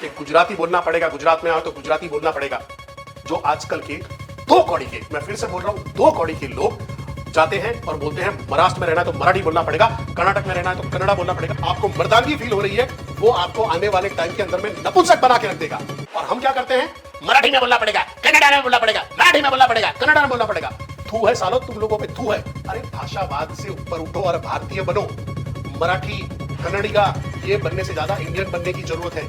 कि गुजराती बोलना पड़ेगा, गुजरात में आओ तो गुजराती बोलना पड़ेगा। जो आजकल के दो कौड़ी के, मैं फिर से बोल रहा हूं, दो कौड़ी के लोग जाते हैं और बोलते हैं महाराष्ट्र में रहना है तो मराठी बोलना पड़ेगा, कर्नाटक में रहना है तो कन्नड़ा बोलना पड़ेगा। आपको मर्दानगी फील हो रही है, वो आपको आने वाले टाइम के अंदर में नपुंसक बना के रख देगा। और हम क्या करते हैं, मराठी में बोलना पड़ेगा, कन्नड़ा में बोलना पड़ेगा, मराठी में बोलना पड़ेगा, कन्नड़ा में बोलना पड़ेगा। थू है सालो, तुम लोगों पे थू है। अरे भाषावाद से ऊपर उठो और भारतीय बनो। मराठी, कन्नड़िगा ये बनने से ज्यादा इंडियन बनने की जरूरत है।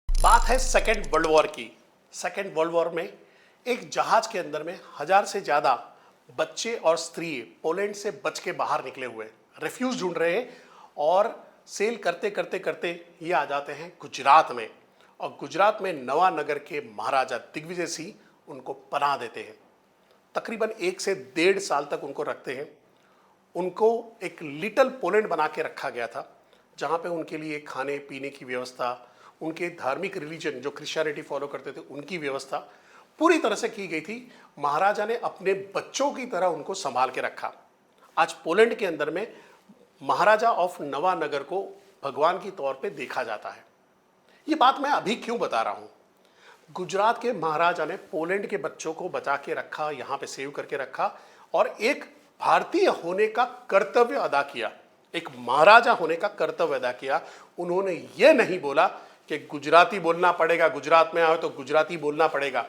बात है सेकेंड वर्ल्ड वॉर की। सेकेंड वर्ल्ड वॉर में एक जहाज के अंदर में 1000 से ज्यादा बच्चे और स्त्री पोलैंड से बच के बाहर निकले हुए रेफ्यूज ढूंढ रहे हैं और सेल करते करते करते ये आ जाते हैं गुजरात में। और गुजरात में नवानगर के महाराजा दिग्विजय सिंह उनको पनाह देते हैं। तकरीबन 1 से 1.5 साल तक उनको रखते हैं। उनको एक लिटिल पोलैंड बना के रखा गया था, जहाँ पे उनके लिए खाने पीने की व्यवस्था, उनके धार्मिक रिलीजन जो क्रिश्चियनिटी फॉलो करते थे उनकी व्यवस्था पूरी तरह से की गई थी। महाराजा ने अपने बच्चों की तरह उनको संभाल के रखा। आज पोलैंड के अंदर में महाराजा ऑफ नवानगर को भगवान की तौर पे देखा जाता है। ये बात मैं अभी क्यों बता रहा हूँ, गुजरात के महाराजा ने पोलैंड के बच्चों को बचा के रखा, यहाँ पे सेव करके रखा और एक भारतीय होने का कर्तव्य अदा किया, एक महाराजा होने का कर्तव्य अदा किया। उन्होंने ये नहीं बोला कि गुजराती बोलना पड़ेगा, गुजरात में आओ तो गुजराती बोलना पड़ेगा।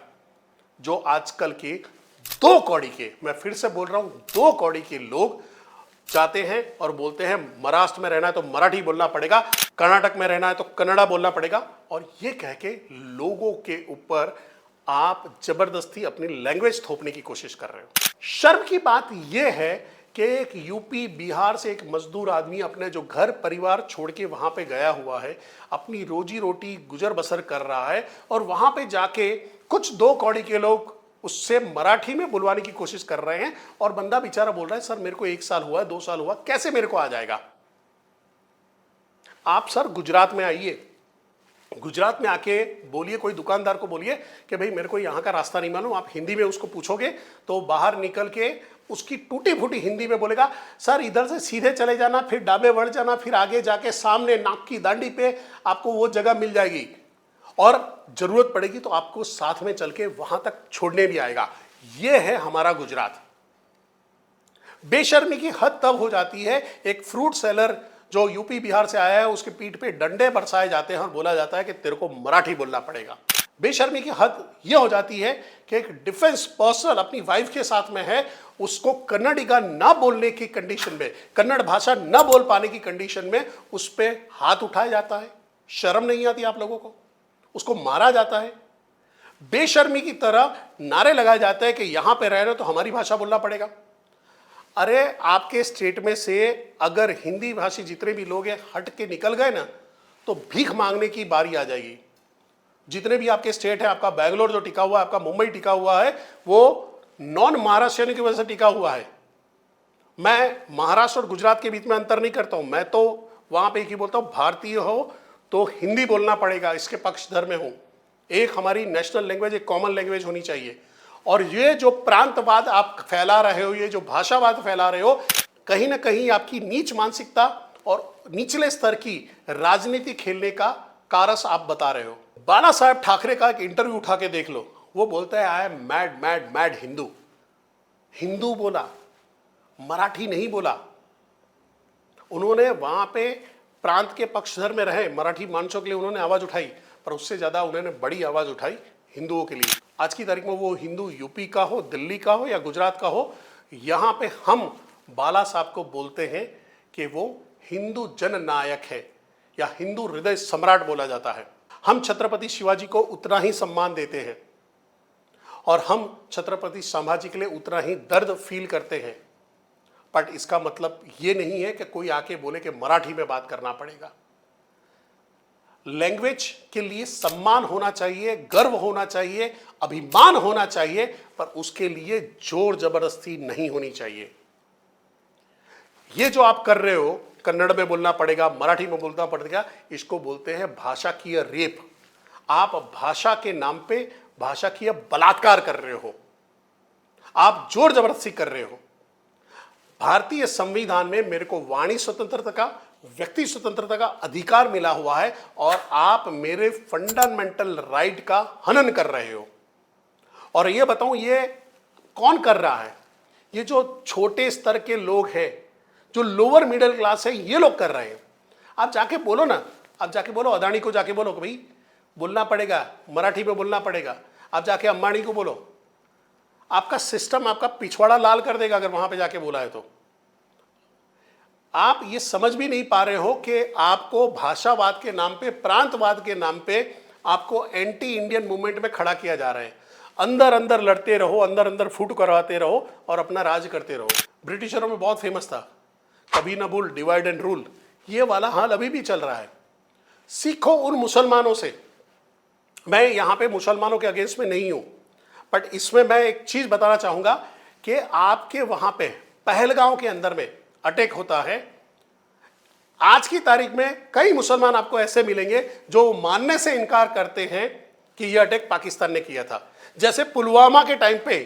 जो आजकल के दो कौड़ी के, मैं फिर से बोल रहा हूं, दो कौड़ी के लोग जाते हैं और बोलते हैं महाराष्ट्र में रहना है तो मराठी बोलना पड़ेगा, कर्नाटक में रहना है तो कन्नड़ा बोलना पड़ेगा। और ये कह के लोगों के ऊपर आप जबरदस्ती अपनी लैंग्वेज थोपने की कोशिश कर रहे हो। शर्म की बात यह है कि एक यूपी बिहार से एक मजदूर आदमी अपने जो घर परिवार छोड़ के वहां पे गया हुआ है, अपनी रोजी रोटी गुजर बसर कर रहा है, और वहां पे जाके कुछ दो कौड़ी के लोग उससे मराठी में बुलवाने की कोशिश कर रहे हैं। और बंदा बेचारा बोल रहा है सर मेरे को 1 साल हुआ, 2 साल हुआ, कैसे मेरे को आ जाएगा। आप सर गुजरात में आइए, गुजरात में आके बोलिए, कोई दुकानदार को बोलिए कि भाई मेरे को यहाँ का रास्ता नहीं मालूम। आप हिंदी में उसको पूछोगे तो बाहर निकल के उसकी टूटी फूटी हिंदी में बोलेगा सर इधर से सीधे चले जाना, फिर डाबे बढ़ जाना, फिर आगे जाके सामने नाक की दांडी पे आपको वो जगह मिल जाएगी और जरूरत पड़ेगी तो आपको साथ में चल के वहां तक छोड़ने भी आएगा। ये है हमारा गुजरात। बेशर्मी की हद तब हो जाती है, एक फ्रूट सेलर जो यूपी बिहार से आया है उसके पीठ पे डंडे बरसाए जाते हैं और बोला जाता है कि तेरे को मराठी बोलना पड़ेगा। बेशर्मी की हद यह हो जाती है कि एक डिफेंस पर्सनल अपनी वाइफ के साथ में है, उसको कन्नडिगा ना बोलने की कंडीशन में, कन्नड़ भाषा ना बोल पाने की कंडीशन में उस पर हाथ उठाया जाता है। शर्म नहीं आती आप लोगों को? उसको मारा जाता है। बेशर्मी की तरह नारे लगाए जाते हैं कि यहां पे रह रहे हो तो हमारी भाषा बोलना पड़ेगा। अरे आपके स्टेट में से अगर हिंदी भाषी जितने भी लोग हैं हट के निकल गए ना तो भीख मांगने की बारी आ जाएगी। जितने भी आपके स्टेट है, आपका बैंगलोर जो टिका हुआ है, आपका मुंबई टिका हुआ है, वो नॉन महाराष्ट्रियन की वजह से टिका हुआ है। मैं महाराष्ट्र और गुजरात के बीच में अंतर नहीं करता हूं। मैं तो वहां पे एक ही बोलता हूं, भारतीय हो तो हिंदी बोलना पड़ेगा, इसके पक्षधर में हूं। एक हमारी नेशनल लैंग्वेज, एक कॉमन लैंग्वेज होनी चाहिए। और ये जो प्रांतवाद आप फैला रहे हो, ये जो भाषावाद फैला रहे हो, कहीं ना कहीं आपकी नीच मानसिकता और निचले स्तर की राजनीति खेलने का कारस आप बता रहे हो। बाला साहेब ठाकरे का एक इंटरव्यू उठा के देख लो, वो बोलता है I am mad mad mad Hindu. Hindu बोला, मराठी नहीं बोला। उन्होंने वहां पे प्रांत के पक्षधर में रहे मराठी मानसों के लिए उन्होंने आवाज उठाई, पर उससे ज्यादा उन्होंने बड़ी आवाज उठाई हिंदुओं के लिए। आज की तारीख में वो हिंदू यूपी का हो, दिल्ली का हो या गुजरात का हो, यहां पे हम बाला साहब को बोलते हैं कि वो हिंदू जननायक है या हिंदू हृदय सम्राट बोला जाता है। हम छत्रपति शिवाजी को उतना ही सम्मान देते हैं और हम छत्रपति संभाजी के लिए उतना ही दर्द फील करते हैं। बट इसका मतलब ये नहीं है कि कोई आके बोले कि मराठी में बात करना पड़ेगा। लैंग्वेज के लिए सम्मान होना चाहिए, गर्व होना चाहिए, अभिमान होना चाहिए, पर उसके लिए जोर जबरदस्ती नहीं होनी चाहिए। ये जो आप कर रहे हो, कन्नड़ में बोलना पड़ेगा, मराठी में बोलना पड़ेगा, इसको बोलते हैं भाषा की रेप। आप भाषा के नाम पे भाषा की बलात्कार कर रहे हो, आप जोर जबरदस्ती कर रहे हो। भारतीय संविधान में मेरे को वाणी स्वतंत्रता का, व्यक्ति स्वतंत्रता का अधिकार मिला हुआ है और आप मेरे फंडामेंटल राइट का हनन कर रहे हो। और ये बताऊं, ये कौन कर रहा है? ये जो छोटे स्तर के लोग हैं, जो लोअर मिडिल क्लास है, ये लोग कर रहे हैं। आप जाके बोलो ना, आप जाके बोलो, अदानी को जाके बोलो कि भाई बोलना पड़ेगा, मराठी में बोलना पड़ेगा। आप जाके अंबानी को बोलो, आपका सिस्टम आपका पिछवाड़ा लाल कर देगा अगर वहां पे जाके बोला है तो। आप ये समझ भी नहीं पा रहे हो कि आपको भाषावाद के नाम पे, प्रांतवाद के नाम पे आपको एंटी इंडियन मूवमेंट में खड़ा किया जा रहा है। अंदर अंदर लड़ते रहो, अंदर अंदर फूट करवाते रहो और अपना राज करते रहो। ब्रिटिशरों में बहुत फेमस था, कभी ना भूल, डिवाइड एंड रूल। ये वाला हाल अभी भी चल रहा है। सीखो उन मुसलमानों से। मैं यहां पे मुसलमानों के अगेंस्ट में नहीं हूं, बट इसमें मैं एक चीज बताना चाहूंगा कि आपके वहां पे पहलगांव के अंदर में अटैक होता है। आज की तारीख में कई मुसलमान आपको ऐसे मिलेंगे जो मानने से इनकार करते हैं कि यह अटैक पाकिस्तान ने किया था। जैसे पुलवामा के टाइम पे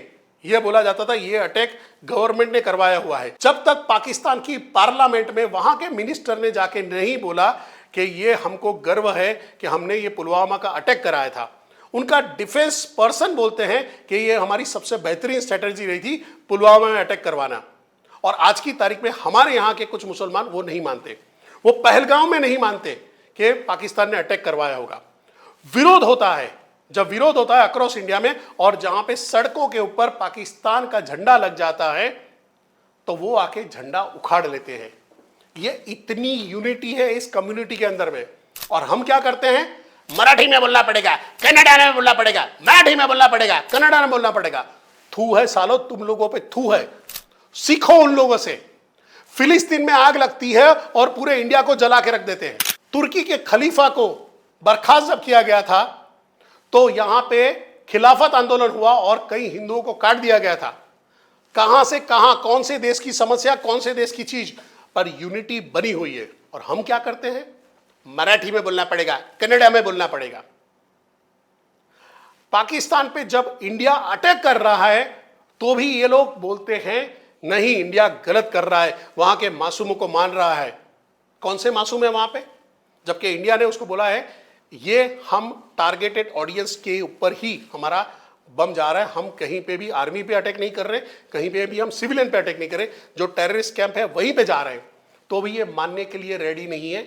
यह बोला जाता था यह अटैक गवर्नमेंट ने करवाया हुआ है। जब तक पाकिस्तान की पार्लियामेंट में वहां के मिनिस्टर ने जाके नहीं बोला कि यह हमको गर्व है कि हमने ये पुलवामा का अटैक कराया था, उनका डिफेंस पर्सन बोलते हैं कि यह हमारी सबसे बेहतरीन स्ट्रेटेजी रही थी पुलवामा में अटैक करवाना। और आज की तारीख में हमारे यहां के कुछ मुसलमान वो नहीं मानते, वो पहलगांव में नहीं मानते कि पाकिस्तान ने अटैक करवाया होगा। विरोध होता है, जब विरोध होता है अक्रॉस इंडिया में, और जहां पे सड़कों के ऊपर पाकिस्तान का झंडा लग जाता है तो वो आके झंडा उखाड़ लेते हैं। ये इतनी यूनिटी है इस कम्युनिटी के अंदर में। और हम क्या करते हैं? मराठी में बोलना पड़ेगा, कन्नड़ा में बोलना पड़ेगा, मराठी में बोलना पड़ेगा, कन्नड़ा में बोलना पड़ेगा। थू है सालो, तुम लोगों पे थू है। सीखो उन लोगों से। फिलिस्तीन में आग लगती है और पूरे इंडिया को जला के रख देते हैं। तुर्की के खलीफा को बर्खास्त जब किया गया था तो यहां पे खिलाफत आंदोलन हुआ और कई हिंदुओं को काट दिया गया था। कहां से कहां, कौन से देश की समस्या, कौन से देश की चीज पर यूनिटी बनी हुई है। और हम क्या करते हैं? मराठी में बोलना पड़ेगा, कन्नड़ा में बोलना पड़ेगा। पाकिस्तान पे जब इंडिया अटैक कर रहा है तो भी ये लोग बोलते हैं नहीं, इंडिया गलत कर रहा है, वहां के मासूमों को मान रहा है। कौन से मासूम है वहां पे? जबकि इंडिया ने उसको बोला है ये हम टारगेटेड ऑडियंस के ऊपर ही हमारा बम जा रहा है, हम कहीं पे भी आर्मी पे अटैक नहीं कर रहे, कहीं पे भी हम सिविलियन पे अटैक नहीं कर रहे, जो टेररिस्ट कैंप है वहीं पे जा रहे हैं। तो भी ये मानने के लिए रेडी नहीं है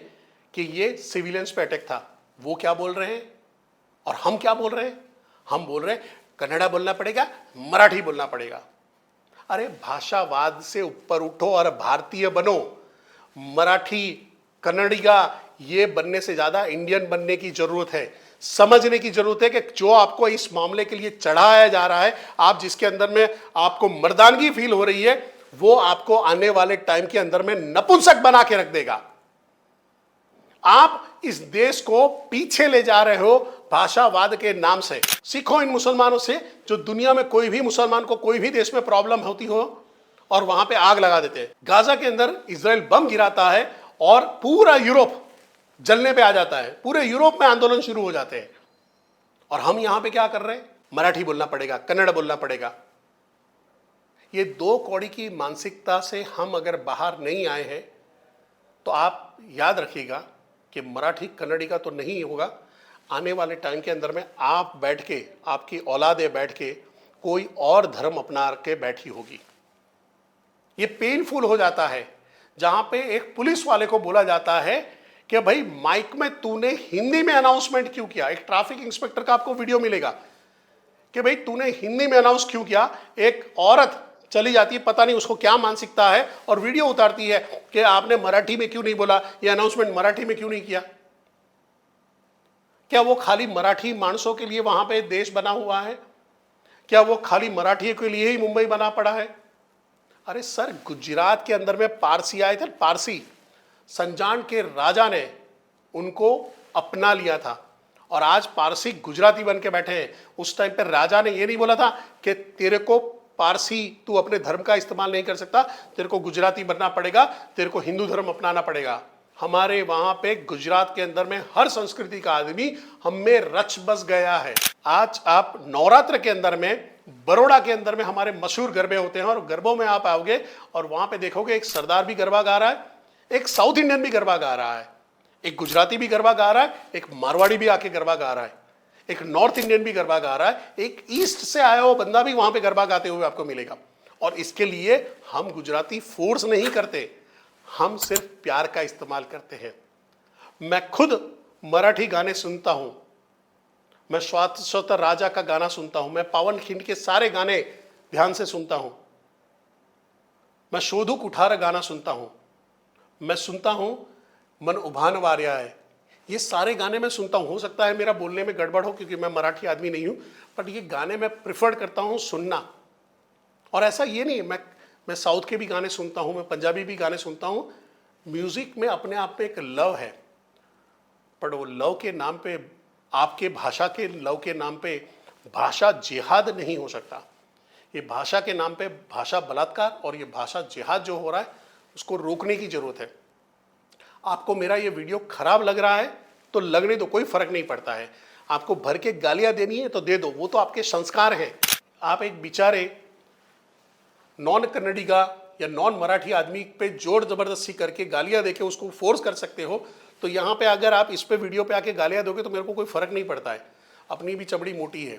कि ये सिविलियंस पे अटैक था। वो क्या बोल रहे हैं और हम क्या बोल रहे हैं? हम बोल रहे हैं कन्नड़ा बोलना पड़ेगा, मराठी बोलना पड़ेगा। अरे भाषावाद से ऊपर उठो और भारतीय बनो। मराठी, कन्नड़िगा ये बनने से ज्यादा इंडियन बनने की जरूरत है। समझने की जरूरत है कि जो आपको इस मामले के लिए चढ़ाया जा रहा है, आप जिसके अंदर में आपको मर्दानगी फील हो रही है, वो आपको आने वाले टाइम के अंदर में नपुंसक बना के रख देगा। आप इस देश को पीछे ले जा रहे हो भाषावाद के नाम से। सीखो इन मुसलमानों से जो दुनिया में कोई भी मुसलमान को कोई भी देश में प्रॉब्लम होती हो और वहां पे आग लगा देते हैं। गाजा के अंदर इजराइल बम गिराता है और पूरा यूरोप जलने पे आ जाता है, पूरे यूरोप में आंदोलन शुरू हो जाते हैं। और हम यहां पे क्या कर रहे हैं? मराठी बोलना पड़ेगा, कन्नड़ बोलना पड़ेगा। ये दो कौड़ी की मानसिकता से हम अगर बाहर नहीं आए हैं तो आप याद रखिएगा कि मराठी कन्नड़ी का तो नहीं होगा। आने वाले टाइम के अंदर में आप बैठ के, आपकी औलादें बैठ के कोई और धर्म अपना के बैठी होगी। ये पेनफुल हो जाता है जहां पे एक पुलिस वाले को बोला जाता है कि भाई माइक में तूने हिंदी में अनाउंसमेंट क्यों किया। एक ट्रैफिक इंस्पेक्टर का आपको वीडियो मिलेगा कि भाई तूने हिंदी में अनाउंस क्यों किया। एक औरत चली जाती है, पता नहीं उसको क्या मानसिकता है, और वीडियो उतारती है कि आपने मराठी में क्यों नहीं बोला, ये अनाउंसमेंट मराठी में क्यों नहीं किया। क्या वो खाली मराठी मानसों के लिए वहां पे देश बना हुआ है? क्या वो खाली मराठियों के लिए ही मुंबई बना पड़ा है? अरे सर, गुजरात के अंदर में पारसी आए थे, पारसी संजान के राजा ने उनको अपना लिया था और आज पारसी गुजराती बन के बैठे हैं। उस टाइम पर राजा ने ये नहीं बोला था कि तेरे को पारसी, तू अपने धर्म का इस्तेमाल नहीं कर सकता, तेरे को गुजराती बनना पड़ेगा, तेरे को हिंदू धर्म अपनाना पड़ेगा। हमारे वहां पे गुजरात के अंदर में हर संस्कृति का आदमी हम में रच बस गया है। आज आप नवरात्र के अंदर में बड़ौदा के अंदर में हमारे मशहूर गरबे होते हैं और गरबों में आप आओगे और वहां पे देखोगे एक सरदार भी गरबा गा रहा है, एक साउथ इंडियन भी गरबा गा रहा है, एक गुजराती भी गरबा गा रहा है, एक मारवाड़ी भी आके गरबा गा रहा है, एक नॉर्थ इंडियन भी गरबा गा रहा है, एक ईस्ट से आया हुआ बंदा भी वहां पे गरबा गाते हुए आपको मिलेगा। और इसके लिए हम गुजराती फोर्स नहीं करते, हम सिर्फ प्यार का इस्तेमाल करते हैं। मैं खुद मराठी गाने सुनता हूं, मैं स्वातंत्र राजा का गाना सुनता हूं, मैं पावन खिंड के सारे गाने ध्यान से सुनता हूं, मैं शोधु कुठार गाना सुनता हूं, मैं सुनता हूं मन उभान वार्या है, ये सारे गाने मैं सुनता हूं। हो सकता है मेरा बोलने में गड़बड़ हो क्योंकि मैं मराठी आदमी नहीं हूं, बट ये गाने मैं प्रिफर करता हूं सुनना। और ऐसा ये नहीं, मैं साउथ के भी गाने सुनता हूं, मैं पंजाबी भी गाने सुनता हूं। म्यूजिक में अपने आप में एक लव है, पर वो लव के नाम पे, आपके भाषा के लव के नाम पे भाषा जिहाद नहीं हो सकता। ये भाषा के नाम पे भाषा बलात्कार और ये भाषा जिहाद जो हो रहा है उसको रोकने की जरूरत है। आपको मेरा ये वीडियो खराब लग रहा है तो लगने दो, कोई फर्क नहीं पड़ता है। आपको भर के गालियां देनी है तो दे दो, वो तो आपके संस्कार हैं। आप एक बेचारे नॉन कन्नड़ी का या नॉन मराठी आदमी पे जोर जबरदस्ती करके गालियां देके उसको फोर्स कर सकते हो, तो यहाँ पे अगर आप इस पे वीडियो पे आके गालियां दोगे तो मेरे को कोई फर्क नहीं पड़ता है, अपनी भी चमड़ी मोटी है।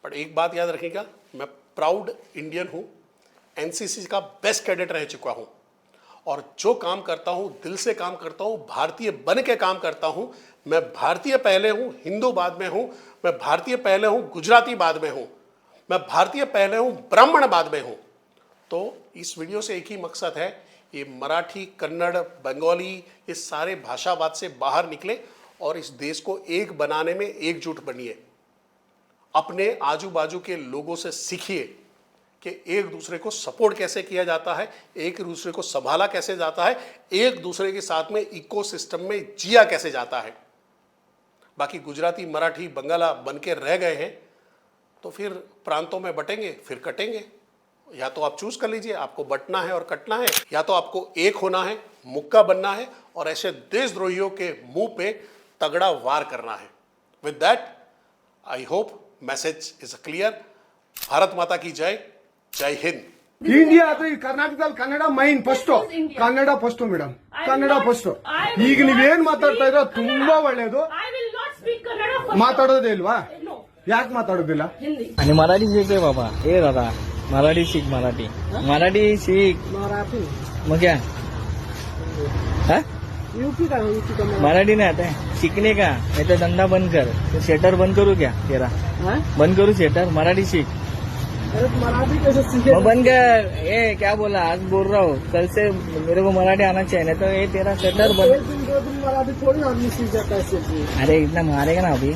पर एक बात याद रखिएगा, मैं प्राउड इंडियन हूँ, एनसीसी का बेस्ट कैडेट रह चुका हूँ और जो काम करता हूँ दिल से काम करता हूँ, भारतीय बन के काम करता हूँ। मैं भारतीय पहले हूँ, हिंदू बाद में हूँ, मैं भारतीय पहले हूँ, गुजराती बाद में हूँ, मैं भारतीय पहले हूँ, ब्राह्मण बाद में हूँ। तो इस वीडियो से एक ही मकसद है, ये मराठी, कन्नड़, बंगाली, ये सारे भाषावाद से बाहर निकले और इस देश को एक बनाने में एकजुट बनिए। अपने आजू बाजू के लोगों से सीखिए कि एक दूसरे को सपोर्ट कैसे किया जाता है, एक दूसरे को संभाला कैसे जाता है, एक दूसरे के साथ में इकोसिस्टम में जिया कैसे जाता है। बाकी गुजराती, मराठी, बंगाला बन के रह गए हैं तो फिर प्रांतों में बटेंगे, फिर कटेंगे। या तो आप चूज कर लीजिए, आपको बटना है और कटना है, या तो आपको एक होना है, मुक्का बनना है और ऐसे देशद्रोहियों के मुंह पे तगड़ा वार करना है। With that I hope message is clear. Bharat माता की जय, जय हिंद। ಇಂಡಿಯಾ ಅದು ಈ ಕರ್ನಾಟಕದಲ್ಲಿ Kannada main first, Kannada first madam, Kannada first. ಈಗ ನೀವೇನ್ ಮಾತಾಡ್ತಾ ಇರೋ ತುಂಬಾ ಒಳ್ಳೇದು. ಮಾತಾಡೋದೇ ಇಲ್ವಾ? ಯಾಕೆ ಮಾತಾಡೋದಿಲ್ಲ? आणि मराठी शिक बाबा, ए दादा मराठी सीख, मराठी सीख. मग क्या यूपी का मराठी नहीं आता है सीखने का? नहीं तो धंधा बंद कर, तो शेटर बंद करूँ क्या तेरा? बंद करूँ शेटर? मराठी सीख. अरे मराठी कैसे सीखे? बंद कर. ये क्या बोला, आज बोल रहा हूँ, कल से मेरे को मराठी आना चाहिए, नहीं तो ये तेरा शेटर बंद. मराठी थोड़ी आदमी सीख जाता है. अरे इतना मारेगा ना अभी.